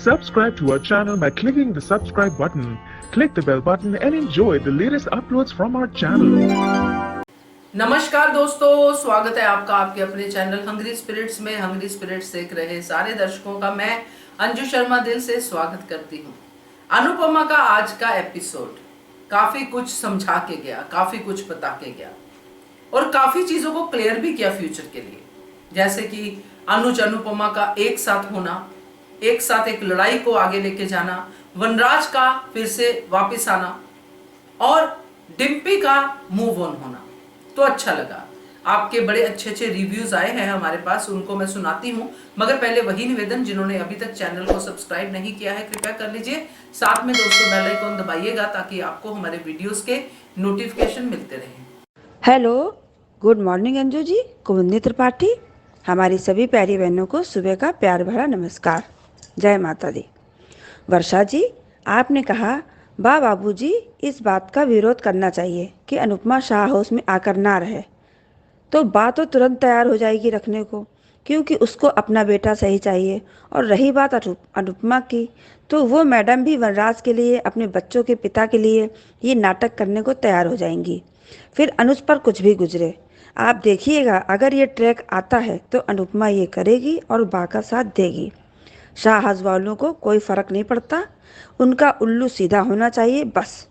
Subscribe to our channel by clicking the subscribe button. Click the bell button and enjoy the latest uploads from our channel. नमस्कार दोस्तों, स्वागत है आपका आपके अपने चैनल हंग्री स्पिरिट्स में। हंग्री स्पिरिट्स देख रहे सारे दर्शकों का मैं अंजू शर्मा दिल से स्वागत करती हूँ। अनुपमा का आज का एपिसोड काफी कुछ समझा के गया, काफी कुछ बता के गया और काफी चीजों को क्लियर भी किया फ्यूचर के लिए, जैसे कि अनुज अनुपमा का एक साथ होना, एक साथ एक लड़ाई को आगे लेके जाना, वनराज का फिर से वापस आना और डिम्पी का मूव ऑन होना। तो अच्छा लगा। आपके बड़े अच्छे अच्छे रिव्यूज आए हैं हमारे पास, उनको मैं सुनाती हूँ। मगर पहले वही निवेदन, जिन्होंने अभी तक चैनल को सब्सक्राइब नहीं किया है कृपया कर लीजिए। साथ में दोस्तों बेल आइकन दबाइएगा ताकि आपको हमारे वीडियोस के नोटिफिकेशन मिलते रहें। Hello, good morning Anju ji, कुमुदनी त्रिपाठी। हमारी सभी प्यारी बहनों को सुबह का प्यार भरा नमस्कार। जय माता दी। वर्षा जी, आपने कहा बा बाबूजी इस बात का विरोध करना चाहिए कि अनुपमा शाह हाउस में आकर ना रहे, तो बात तो तुरंत तैयार हो जाएगी रखने को, क्योंकि उसको अपना बेटा सही चाहिए। और रही बात अनुपमा की, तो वो मैडम भी वनराज के लिए, अपने बच्चों के पिता के लिए ये नाटक करने को तैयार हो जाएंगी। फिर अनुज पर कुछ भी गुजरे, आप देखिएगा अगर ये ट्रैक आता है तो अनुपमा ये करेगी और बा का साथ देगी। शाह हाउस वालों को कोई फर्क नहीं पड़ता, उनका उल्लू सीधा होना चाहिए बस।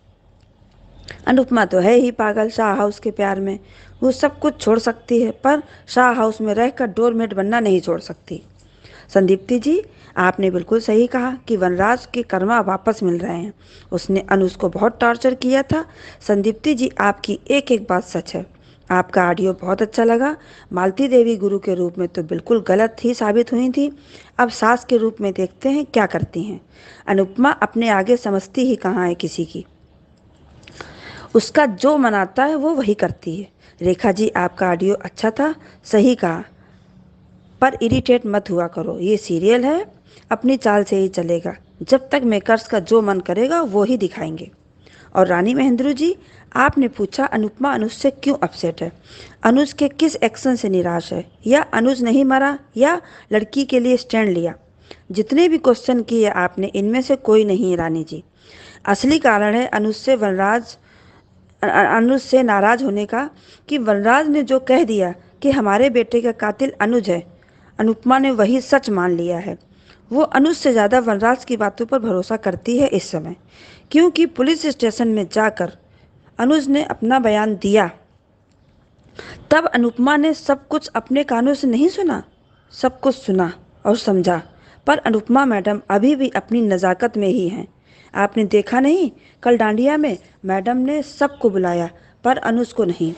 अनुपमा तो है ही पागल शाह हाउस के प्यार में, वो सब कुछ छोड़ सकती है पर शाह हाउस में रहकर डोरमेट बनना नहीं छोड़ सकती। संदीप्ति जी, आपने बिल्कुल सही कहा कि वनराज के कर्मा वापस मिल रहे हैं। उसने अनुज को बहुत टॉर्चर किया था। संदीप्ति जी, आपकी एक एक बात सच है। आपका ऑडियो बहुत अच्छा लगा। मालती देवी गुरु के रूप में तो बिल्कुल गलत ही साबित हुई थी, अब सास के रूप में देखते हैं क्या करती हैं। अनुपमा अपने आगे समझती ही कहाँ है किसी की, उसका जो मनाता है वो वही करती है। रेखा जी, आपका ऑडियो अच्छा था, सही कहा, पर इरिटेट मत हुआ करो, ये सीरियल है, अपनी चाल से ही चलेगा। जब तक मेकर्स का जो मन करेगा वो ही दिखाएंगे। और रानी महेंद्रू जी, आपने पूछा अनुपमा अनुज से क्यों अपसेट है, अनुज के किस एक्शन से निराश है, या अनुज नहीं मरा, या लड़की के लिए स्टैंड लिया। जितने भी क्वेश्चन किए आपने, इनमें से कोई नहीं है रानी जी। असली कारण है अनुज से नाराज होने का, कि वनराज ने जो कह दिया कि हमारे बेटे का कातिल अनुज है, अनुपमा ने वही सच मान लिया है। वो अनुज से ज़्यादा वनराज की बातों पर भरोसा करती है इस समय, क्योंकि पुलिस स्टेशन में जाकर अनुज ने अपना बयान दिया, तब अनुपमा ने सब कुछ अपने कानों से नहीं सुना, सब कुछ सुना और समझा। पर अनुपमा मैडम अभी भी अपनी नज़ाकत में ही हैं। आपने देखा नहीं, कल डांडिया में मैडम ने सबको बुलाया पर अनुज को नहीं।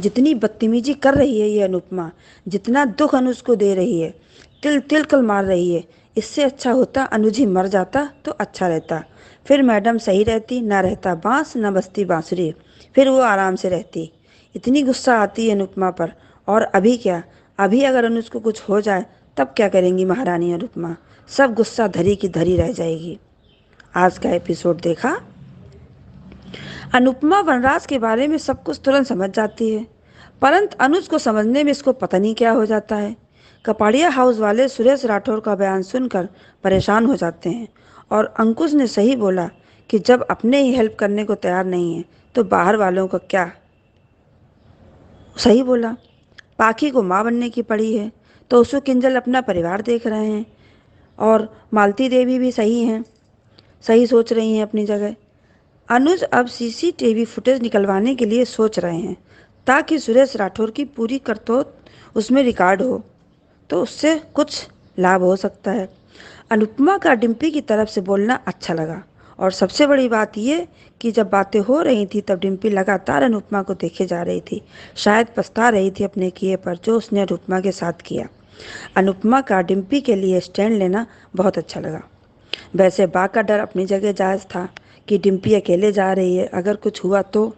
जितनी बदतमीजी कर रही है ये अनुपमा, जितना दुख अनुज को दे रही है, तिल तिल कल मार रही है, इससे अच्छा होता अनुज ही मर जाता तो अच्छा रहता। फिर मैडम सही रहती, ना रहता बांस ना बजती बांसुरी, फिर वो आराम से रहती। इतनी गुस्सा आती है अनुपमा पर। और अभी क्या, अभी अगर अनुज को कुछ हो जाए तब क्या करेंगी महारानी अनुपमा, सब गुस्सा धरी की धरी रह जाएगी। आज का एपिसोड देखा, अनुपमा वनराज के बारे में सब कुछ तुरंत समझ जाती है, परंतु अनुज को समझने में इसको पता नहीं क्या हो जाता है। कपाड़िया हाउस वाले सुरेश राठौर का बयान सुनकर परेशान हो जाते हैं, और अंकुश ने सही बोला कि जब अपने ही हेल्प करने को तैयार नहीं है तो बाहर वालों का क्या। सही बोला, पाखी को माँ बनने की पड़ी है तो उसको किंजल अपना परिवार देख रहे हैं, और मालती देवी भी सही हैं, सही सोच रही हैं अपनी जगह। अनुज अब सीसीटीवी फुटेज निकलवाने के लिए सोच रहे हैं, ताकि सुरेश राठौर की पूरी करतूत उसमें रिकॉर्ड हो, तो उससे कुछ लाभ हो सकता है। अनुपमा का डिम्पी की तरफ से बोलना अच्छा लगा, और सबसे बड़ी बात ये कि जब बातें हो रही थी तब डिम्पी लगातार अनुपमा को देखे जा रही थी, शायद पछता रही थी अपने किए पर जो उसने अनुपमा के साथ किया। अनुपमा का डिम्पी के लिए स्टैंड लेना बहुत अच्छा लगा। वैसे बा का डर अपनी जगह जायज़ था कि डिम्पी अकेले जा रही है, अगर कुछ हुआ तो।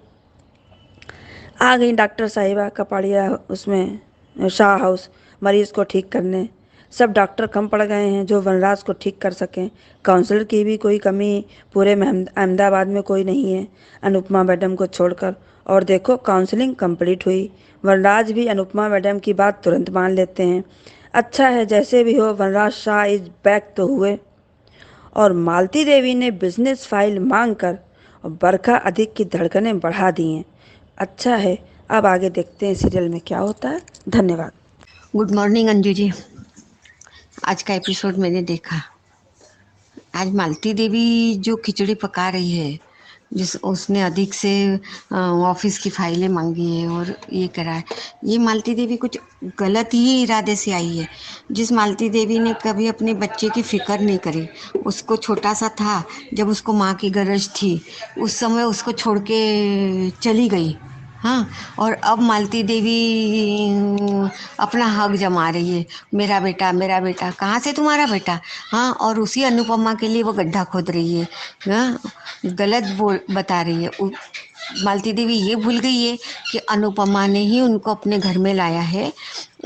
आ गई डॉक्टर साहिबा कपाड़िया उसमें शाह हाउस मरीज़ को ठीक करने। सब डॉक्टर कम पड़ गए हैं जो वनराज को ठीक कर सकें। काउंसलर की भी कोई कमी पूरे अहमदाबाद में कोई नहीं है अनुपमा मैडम को छोड़कर। और देखो, काउंसलिंग कंप्लीट हुई, वनराज भी अनुपमा मैडम की बात तुरंत मान लेते हैं। अच्छा है, जैसे भी हो वनराज शाह इज बैक तो हुए। और मालती देवी ने बिजनेस फाइल मांगकर और बरखा अधिक की धड़कनें बढ़ा दी हैं। अच्छा है, अब आगे देखते हैं सीरियल में क्या होता है। धन्यवाद। Good morning Anju ji. आज का एपिसोड मैंने देखा। आज मालती देवी जो खिचड़ी पका रही है, जिस उसने अधिक से ऑफिस की फाइलें मांगी है और ये करा है, ये मालती देवी कुछ गलत ही इरादे से आई है। जिस मालती देवी ने कभी अपने बच्चे की फिक्र नहीं करी, उसको छोटा सा था जब उसको माँ की गरज थी, उस समय उसको छोड़ के चली गई। हाँ, और अब मालती देवी अपना हक जमा रही है, मेरा बेटा कहाँ से तुम्हारा बेटा। हाँ, और उसी अनुपमा के लिए वो गड्ढा खोद रही है। हाँ, गलत बोल बता रही है। मालती देवी ये भूल गई है कि अनुपमा ने ही उनको अपने घर में लाया है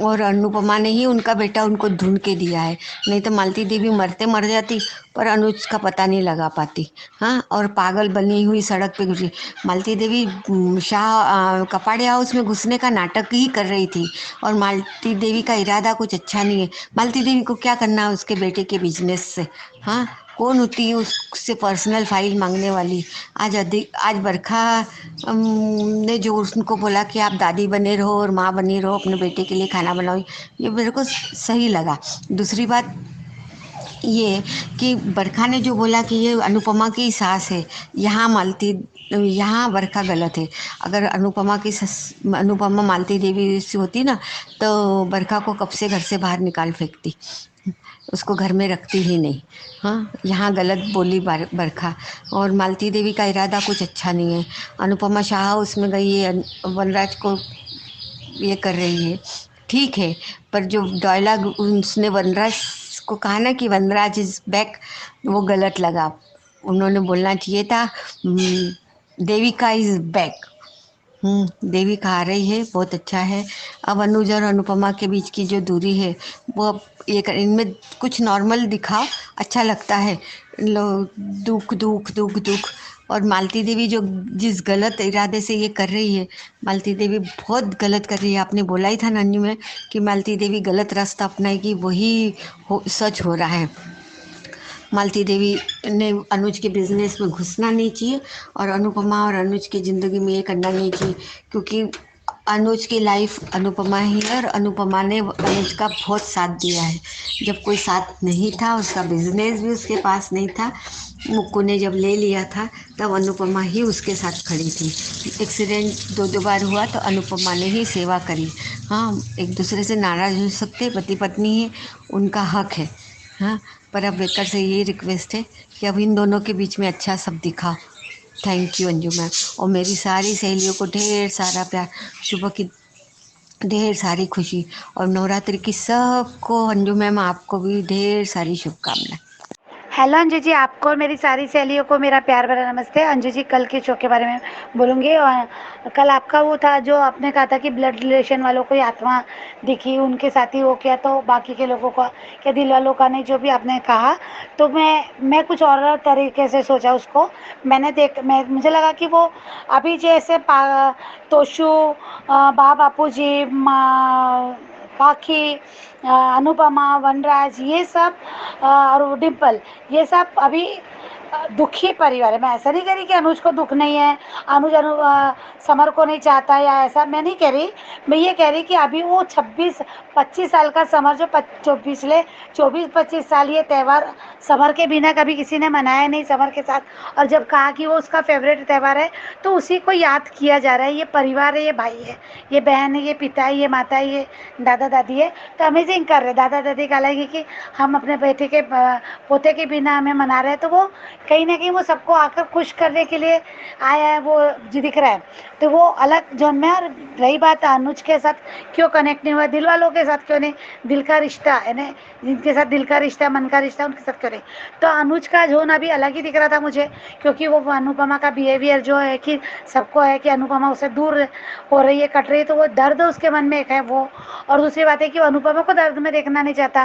और अनुपमा ने ही उनका बेटा उनको ढूंढ के दिया है। नहीं तो मालती देवी मरते मर जाती पर अनुज का पता नहीं लगा पाती। हाँ, और पागल बनी हुई सड़क पे गुजरी। मालती देवी कपाड़े हाउस में घुसने का नाटक ही कर रही थी और मालती देवी का इरादा कुछ अच्छा नहीं है। मालती देवी को क्या करना है उसके बेटे के बिजनेस से। हाँ, कौन होती है उससे पर्सनल फाइल मांगने वाली। आज बरखा ने जो उनको बोला कि आप दादी बने रहो और माँ बनी रहो, अपने बेटे के लिए खाना बनाओ, ये मेरे को सही लगा। दूसरी बात ये कि बरखा ने जो बोला कि ये अनुपमा की सास है, यहाँ बरखा गलत है। अगर अनुपमा मालती देवी से होती ना, तो बरखा को कब से घर से बाहर निकाल फेंकती, उसको घर में रखती ही नहीं। हाँ, यहाँ गलत बोली बरखा, और मालती देवी का इरादा कुछ अच्छा नहीं है। अनुपमा शाह उसमें गई है, वनराज को ये कर रही है, ठीक है, पर जो डायलॉग उसने वनराज को कहा ना कि वनराज इज बैक, वो गलत लगा। उन्होंने बोलना चाहिए था देविका इज बैक। देविका आ रही है, बहुत अच्छा है। अब अनुज और अनुपमा के बीच की जो दूरी है वो अब इनमें कुछ नॉर्मल दिखाओ, अच्छा लगता है। लो, दुख दुख दुख दुख। और मालती देवी जो जिस गलत इरादे से ये कर रही है, मालती देवी बहुत गलत कर रही है। आपने बोला ही था नन्नू में कि मालती देवी गलत रास्ता अपनाएगी, वही सच हो रहा है। मालती देवी ने अनुज के बिजनेस में घुसना नहीं चाहिए और अनुपमा और अनुज की ज़िंदगी में ये करना नहीं चाहिए, क्योंकि अनुज की लाइफ अनुपमा ही है और अनुपमा ने अनुज का बहुत साथ दिया है। जब कोई साथ नहीं था, उसका बिजनेस भी उसके पास नहीं था, मुक्कू ने जब ले लिया था, तब अनुपमा ही उसके साथ खड़ी थी। एक्सीडेंट दो बार हुआ तो अनुपमा ने ही सेवा करी। हाँ, एक दूसरे से नाराज़ हो सकते, पति पत्नी है, उनका हक है। हाँ, पर अब बेकर से ये रिक्वेस्ट है कि अब इन दोनों के बीच में अच्छा सब दिखाओ। थैंक यू अंजू मैम, और मेरी सारी सहेलियों को ढेर सारा प्यार, सुबह की ढेर सारी खुशी, और नवरात्रि की सबको अंजू मैम आपको भी ढेर सारी शुभकामनाएं। हेलो अंजू जी, आपको और मेरी सारी सहेलियों को मेरा प्यार भरा नमस्ते। अंजू जी, कल के शो के बारे में बोलूँगी। और कल आपका वो था जो आपने कहा था कि ब्लड रिलेशन वालों को आत्मा दिखी, उनके साथ ही वो किया, तो बाकी के लोगों का क्या, दिल वालों का नहीं, जो भी आपने कहा, तो मैं कुछ और तरीके से सोचा उसको। मुझे लगा कि वो अभी जैसे तोशु, बापू जी, पाखी, अनुपमा, वनराज, ये सब और डिम्पल, ये सब अभी दुखी परिवार है। मैं ऐसा नहीं कह रही कि अनुज को दुख नहीं है, अनुज समर को नहीं चाहता, या ऐसा मैं नहीं कह रही। मैं ये कह रही कि अभी वो 26-25 साल का समर, जो पिछले 24-25 साल ये त्यौहार समर के बिना कभी किसी ने मनाया नहीं समर के साथ, और जब कहा कि वो उसका फेवरेट त्यौहार है, तो उसी को याद किया जा रहा है। ये परिवार है, ये भाई है, ये बहन है, ये पिता है, ये माता है, ये दादा दादी है, तो अमेजिंग कर रहे दादा दादी का अलग है कि हम अपने बेटे के पोते के बिना हमें मना रहे हैं, तो वो कहीं ना कहीं वो सबको आकर खुश करने के लिए आया है, वो जो दिख रहा है, तो वो अलग जोन में। और रही बात अनुज के साथ क्यों कनेक्ट नहीं हुआ, दिल वालों के साथ क्यों नहीं, दिल का रिश्ता है ना, जिनके साथ दिल का रिश्ता, मन का रिश्ता, उनके साथ क्यों नहीं। तो अनुज का जोन अभी अलग ही दिख रहा था मुझे, क्योंकि वो अनुपमा का बिहेवियर जो है कि सबको है कि अनुपमा उससे दूर हो रही है, कट रही है, तो वो दर्द उसके मन में एक है वो। और दूसरी बात है कि वो अनुपमा को दर्द में देखना नहीं चाहता,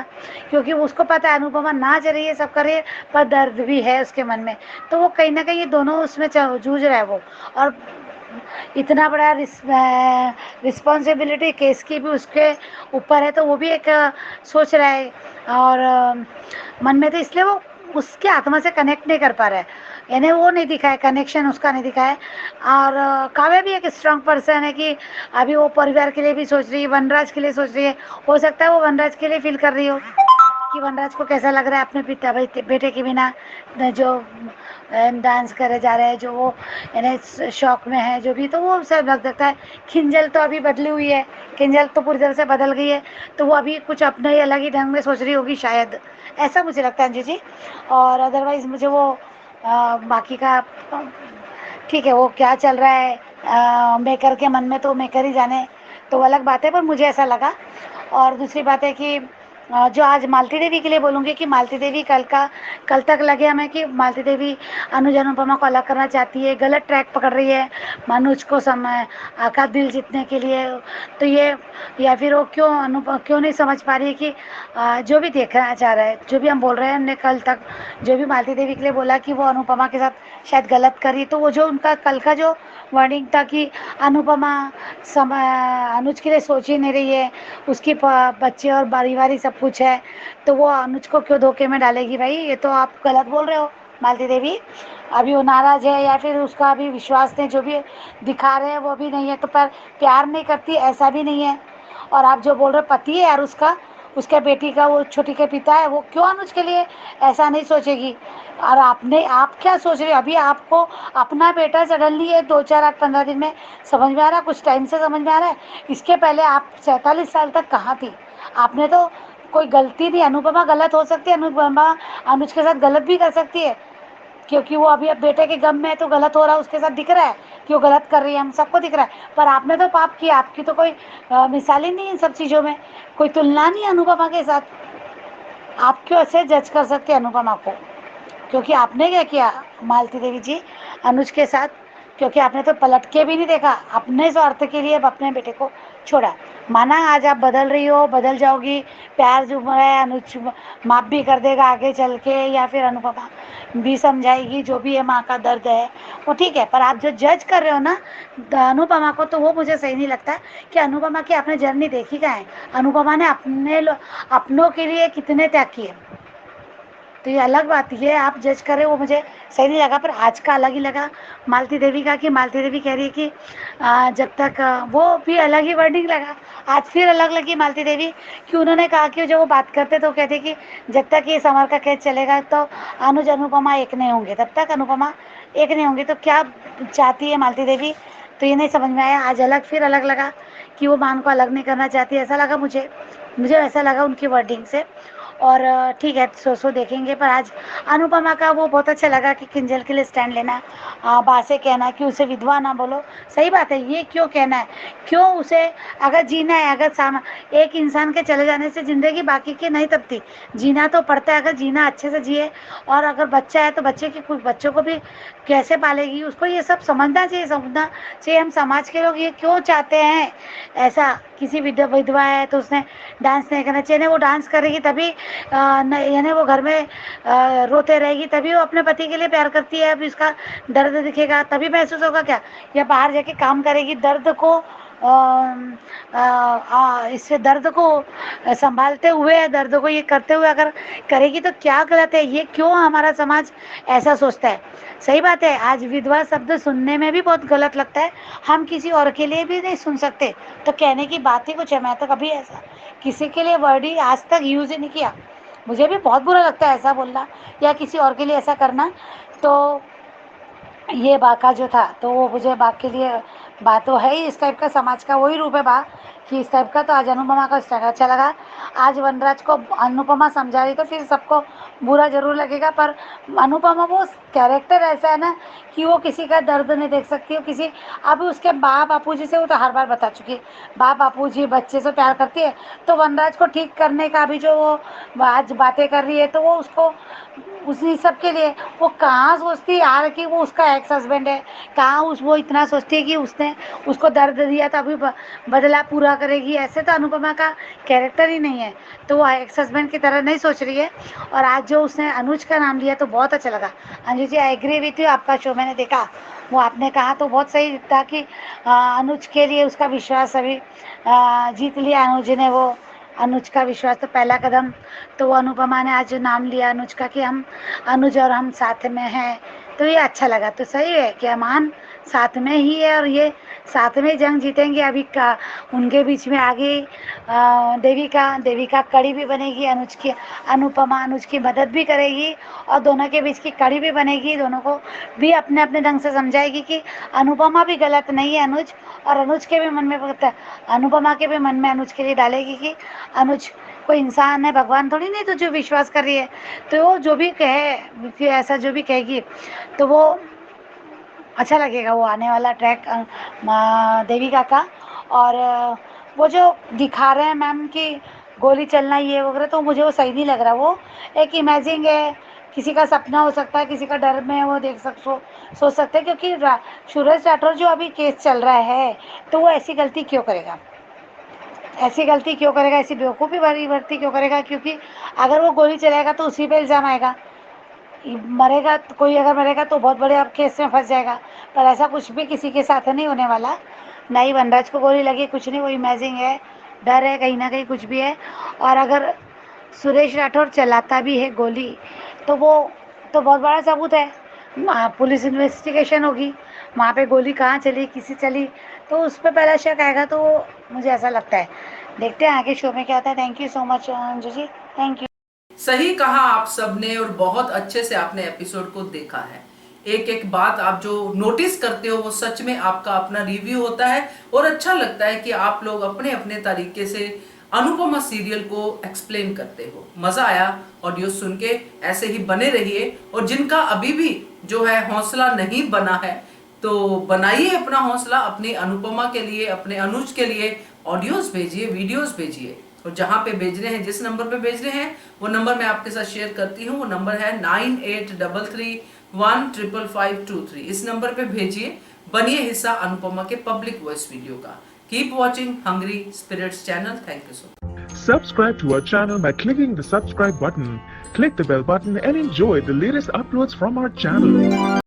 क्योंकि उसको पता है अनुपमा नाच रही है, सब कर रही है, पर दर्द भी है उसके मन में। तो वो कहीं ना कहीं ये दोनों उसमें जूझ रहा है वो। और इतना बड़ा रिस्पॉन्सिबिलिटी केस की भी उसके ऊपर है, तो वो भी एक सोच रहा है। और मन में तो इसलिए वो उसके आत्मा से कनेक्ट नहीं कर पा रहा है, यानी वो नहीं दिखा है, कनेक्शन उसका नहीं दिखा है। और काव्या भी एक स्ट्रांग पर्सन है कि अभी वो परिवार के लिए भी सोच रही है, वनराज के लिए सोच रही है। हो सकता है वो वनराज के लिए फील कर रही हो कि वनराज को कैसा लग रहा है अपने पिता बेटे के बिना जो डांस करे जा रहे हैं, जो वो यानी शौक में है जो भी, तो वो सब लग सकता है। किंजल तो अभी बदली हुई है, किंजल तो पूरी तरह से बदल गई है, तो वो अभी कुछ अपने ही अलग ही ढंग में सोच रही होगी शायद, ऐसा मुझे लगता है अंजू जी। और अदरवाइज मुझे वो बाकी का ठीक है, वो क्या चल रहा है मेकर के मन में, तो मेकर ही जाने, तो वो अलग बात है, पर मुझे ऐसा लगा। और दूसरी बात है कि जो आज मालती देवी के लिए बोलूँगी कि मालती देवी कल तक लगे हमें कि मालती देवी अनुज अनुपमा को अलग करना चाहती है, गलत ट्रैक पकड़ रही है मनोज को समय का दिल जीतने के लिए। तो ये या फिर वो क्यों नहीं समझ पा रही है कि जो भी देखना चाह रहा है, जो भी हम बोल रहे हैं, हमने कल तक जो भी मालती देवी के लिए बोला कि वो अनुपमा के साथ शायद गलत करी, तो वो जो उनका कल का जो वर्डिंग था कि अनुपमा अनुज के लिए सोच ही नहीं रही है, उसकी बच्चे और बारी सब कुछ है, तो वो अनुज को क्यों धोखे में डालेगी? भाई ये तो आप गलत बोल रहे हो मालती देवी। अभी वो नाराज है या फिर उसका अभी विश्वास नहीं, जो भी दिखा रहे हैं वो भी नहीं है, तो पर प्यार नहीं करती ऐसा भी नहीं है। और आप जो बोल रहे हो पति है यार उसका, उसके बेटी का, वो छोटी के पिता है, वो क्यों अनुज के लिए ऐसा नहीं सोचेगी? और आप क्या सोच रहे हो? अभी आपको अपना बेटा सडनली है 2 4 8 15 दिन में समझ में आ रहा है, कुछ टाइम से समझ में आ रहा है। इसके पहले आप 47 साल तक कहाँ थी? आपने तो कोई गलती नहीं, अनुपमा गलत हो सकती है, अनुपमा अनुज के साथ गलत भी कर सकती है, क्योंकि वो अभी अब बेटे के गम में है, तो गलत हो रहा है उसके साथ दिख रहा है कि वो गलत कर रही है, हम सबको दिख रहा है। पर आपने तो पाप किया, आपकी तो कोई मिसाल ही नहीं है इन सब चीज़ों में, कोई तुलना नहीं है अनुपमा के साथ। आप क्यों ऐसे जज कर सकते हैं अनुपमा को? क्योंकि आपने क्या किया मालती देवी जी अनुज के साथ? क्योंकि आपने तो पलट के भी नहीं देखा, अपने स्वार्थ के लिए अब अपने बेटे को छोड़ा। माना आज आप बदल रही हो, बदल जाओगी, प्यार जो है अनुज माफ भी कर देगा आगे चल के, या फिर अनुपमा भी समझाएगी, जो भी है माँ का दर्द है वो ठीक है। पर आप जो जज कर रहे हो ना अनुपमा को, तो वो मुझे सही नहीं लगता है कि अनुपमा की आपने जर्नी देखी क्या है, अनुपमा ने अपनों के लिए कितने त्याग किए, तो ये अलग बात है। आप जज कर रहे हो वो मुझे सही नहीं लगा। पर आज का अलग ही लगा मालती देवी का, कि मालती देवी कह रही है कि जब तक वो भी अलग ही वर्डिंग लगा। आज फिर अलग लगी मालती देवी कि उन्होंने कहा कि जब वो बात करते तो कहते कि जब तक ये समर का केस चलेगा तो अनुज अनुपमा एक नहीं होंगे, तब तक अनुपमा एक नहीं होंगे। तो क्या चाहती है मालती देवी, तो ये नहीं समझ में आया। आज फिर अलग लगा कि वो मान को अलग नहीं करना चाहती, ऐसा लगा मुझे ऐसा लगा उनकी वर्डिंग से। और ठीक है, सो देखेंगे। पर आज अनुपमा का वो बहुत अच्छा लगा कि किंजल के लिए स्टैंड लेना, बासे कहना कि उसे विधवा ना बोलो। सही बात है, ये क्यों कहना है? क्यों उसे अगर जीना है, अगर एक इंसान के चले जाने से ज़िंदगी बाकी की नहीं तबती, जीना तो पड़ता है। अगर जीना अच्छे से जिए, और अगर बच्चा है तो बच्चे की कुछ बच्चों को भी कैसे पालेगी, उसको ये सब समझना चाहिए हम समाज के लोग ये क्यों चाहते हैं ऐसा? किसी विधवा है तो उसने डांस नहीं करना चाहिए, वो डांस करेगी तभी यानी वो घर में रोते रहेगी, तभी वो अपने पति के लिए प्यार करती है। अभी उसका दर्द दिखेगा तभी महसूस होगा क्या? या बाहर जाके काम करेगी, दर्द को इससे दर्द को संभालते हुए, दर्द को ये करते हुए अगर करेगी तो क्या गलत है? ये क्यों हमारा समाज ऐसा सोचता है? सही बात है, आज विधवा शब्द सुनने में भी बहुत गलत लगता है, हम किसी और के लिए भी नहीं सुन सकते, तो कहने की बात ही कुछ है। मैं तो कभी ऐसा किसी के लिए वर्ड ही आज तक यूज़ ही नहीं किया, मुझे भी बहुत बुरा लगता है ऐसा बोलना या किसी और के लिए ऐसा करना। तो ये बाका जो था, तो वो मुझे बाक के लिए बात तो है ही, इस टाइप का समाज का वही रूप है बा कि इस टाइप का। तो आज अनुपमा का अच्छा लगा, आज वनराज को अनुपमा समझा रही, तो फिर सबको बुरा जरूर लगेगा। पर अनुपमा वो कैरेक्टर ऐसा है ना कि वो किसी का दर्द नहीं देख सकती, वो किसी अब उसके बाप बापूजी से वो तो हर बार बता चुकी है, बाप बापूजी बच्चे से प्यार करती है। तो वनराज को ठीक करने का भी जो वो आज बातें कर रही है, तो वो उसको उसी सब के लिए वो कहाँ सोचती है यार कि वो उसका एक्स हस्बैंड है, कहाँ वो इतना सोचती है कि उसने उसको दर्द दिया तो अभी बदला पूरा करेगी। ऐसे तो अनुपमा का कैरेक्टर ही नहीं है, तो वो एक्स हस्बैंड की तरह नहीं सोच रही है। और आज जो उसने अनुज का नाम लिया तो बहुत अच्छा लगा। Anju ji I agree with you, आपका शो मैंने देखा, वो आपने कहा तो बहुत सही था कि अनुज के लिए उसका विश्वास अभी जीत लिया अनुज ने, वो अनुज का विश्वास तो पहला कदम। तो वो अनुपमा ने आज जो नाम लिया अनुज का कि हम अनुज और हम साथ में हैं, तो ये अच्छा लगा। तो सही है कि अमान साथ में ही है और ये साथ में जंग जीतेंगे। अभी का उनके बीच में आगे देविका कड़ी भी बनेगी, अनुज की अनुपमा अनुज की मदद भी करेगी और दोनों के बीच की कड़ी भी बनेगी। दोनों को भी अपने अपने ढंग से समझाएगी कि अनुपमा भी गलत नहीं है अनुज, और अनुज के भी मन में अनुपमा के भी मन में अनुज के लिए डालेगी कि अनुज कोई इंसान है, भगवान थोड़ी नहीं, तो जो विश्वास कर रही है तो वो जो भी कहे कि ऐसा जो भी कहेगी तो वो अच्छा लगेगा। वो आने वाला ट्रैक देविका का। और वो जो दिखा रहे हैं मैम कि गोली चलना ये वगैरह, तो मुझे वो सही नहीं लग रहा। वो एक इमेजिंग है, किसी का सपना हो सकता है, किसी का डर में वो सोच सकते हैं। क्योंकि सूरज राठौर जो अभी केस चल रहा है तो वो ऐसी गलती क्यों करेगा, ऐसी बेवकूफ़ी भरी भर्ती क्यों करेगा? क्योंकि अगर वो गोली चलाएगा तो उसी पे इल्ज़ाम आएगा, मरेगा तो कोई, अगर मरेगा तो बहुत बड़े अब केस में फंस जाएगा। पर ऐसा कुछ भी किसी के साथ नहीं होने वाला। ना ही वनराज को गोली लगी, कुछ नहीं, वो इमेजिंग है, डर है कहीं ना कहीं, कुछ भी है। और अगर सुरेश राठौर चलाता भी है गोली तो वो तो बहुत बड़ा सबूत है। पुलिस इन्वेस्टिगेशन होगी, वहाँ पे गोली कहाँ चली, किसी चली, तो उस पर पहला शक आएगा। तो मुझे ऐसा लगता है, देखते हैं आगे शो में क्या आता है। Thank you so much Anju ji, thank you. सही कहा आप सबने और बहुत अच्छे से आपने एपिसोड को देखा है। एक एक बात आप जो नोटिस करते हो वो सच में आपका अपना रिव्यू होता है और अच्छा लगता है कि आप लोग अपने अपने तरीके से अनुपमा सीरियल को एक्सप्लेन करते हो। मजा आया ऑडियो सुन के, ऐसे ही बने रहिए। और जिनका अभी भी जो है हौसला नहीं बना है तो बनाइए अपना हौसला, अपनी अनुपमा के लिए, अपने अनुज के लिए ऑडियोज भेजिए, वीडियोस भेजिए। और जहां पे भेजने हैं, जिस नंबर पे भेजने हैं वो नंबर मैं आपके साथ शेयर करती हूँ। वो नंबर है 9833155523। इस नंबर पे भेजिए, बनिए हिस्सा अनुपमा के पब्लिक वॉइस वीडियो का। Keep watching hungry spirits channel. Thank you so much. Subscribe to our channel by clicking the subscribe button. Click the bell button and enjoy the latest uploads from our channel.